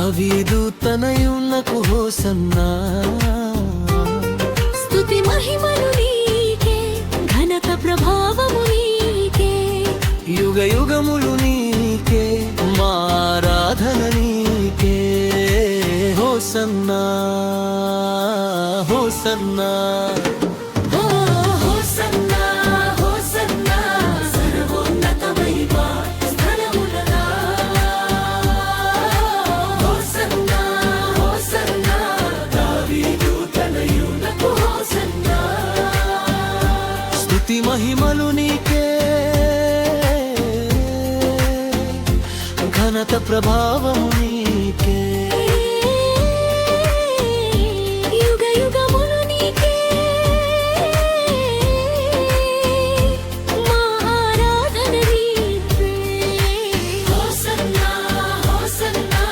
దావీదు తనయున్నకు హోసన్నా. స్తుతి మహిమలు నీకే, ఘనత ప్రభావము నీకే, యుగ యుగములు నీకే, మా ఆరాధన నీకే. హోసన్నా హోసన్నా మహిమలు నీకే, ఘనత ప్రభావము నీకే, యుగ యుగములు నీకే, మా ఆరాధన నీకే. హోసన్నా హోసన్నా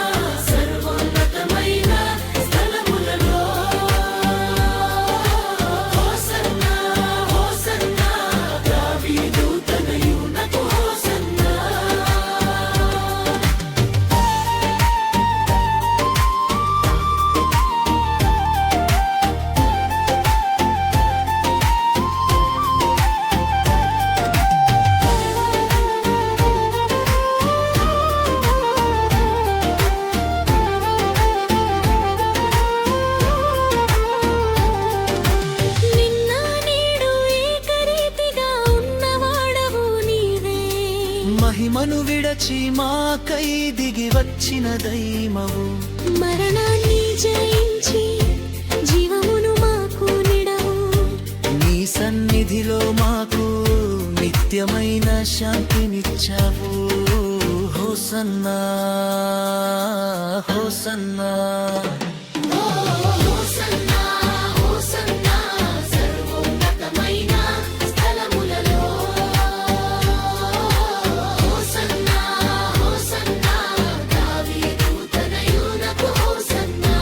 సర్వోన్నతమైన స్థలములలో. హోసన్నా హోసన్నా దావీదు తనయున్నకు హోసన్నా. నిన్న నేడు ఏకరీతిగా ఉన్నవాడవు నీవే, మహిమను విడచి మాకై దిగి వచ్చిన దైవము. మరణాన్ని జయించి జీవమును మాకు నిడవు. నీ సన్నిధిలో మాకు నిత్యమైన శాంతినిచ్చావు. హోసన్నా హోసన్నా హోసన్నా హోసన్నా సర్వోన్నతమైన స్థలములలో. హోసన్నా హోసన్నా దావీదు తనయున్నకు హోసన్నా.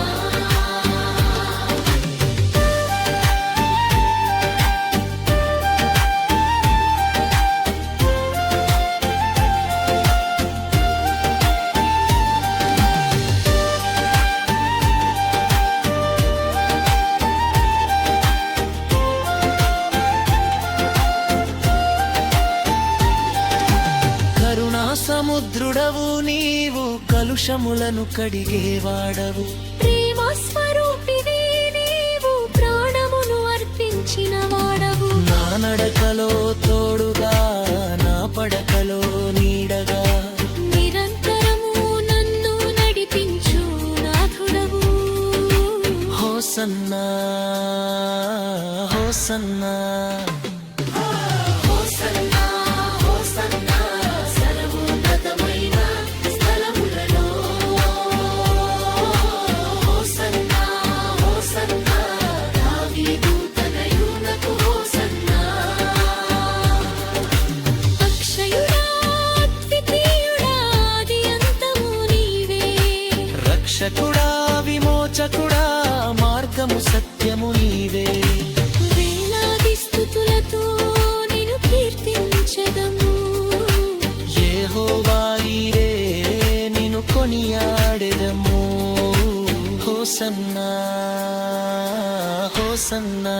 కరుణా సముద్రుడవు నీవు, కలుషములను కడిగేవాడవు. ప్రేమ స్వరూపివి నీవు, ప్రాణమును అర్పించిన వాడవు. నా నడకలో తోడుగా, నా పడకలో నీడగా, నిరంతరము నన్ను నడిపించు నాథుడవు. హోసన్నా హోసన్నా హోసన్నా హోసన్నా సర్వోన్నతమైన స్థలములలో. హోసన్నా హోసన్నా దావీదు తనయున్నకు హోసన్నా. అక్షయుడా అద్వితీయుడా ఆది అంతము నీవే, రక్షకుడా విమోచకుడా, మార్గము సత్యము నీవే. వేలాది స్తుతులతో నిన్ను కీర్తించెదము. యెహోవా ఈరే నిన్ను కొనియాడెదము. Hosanna hosanna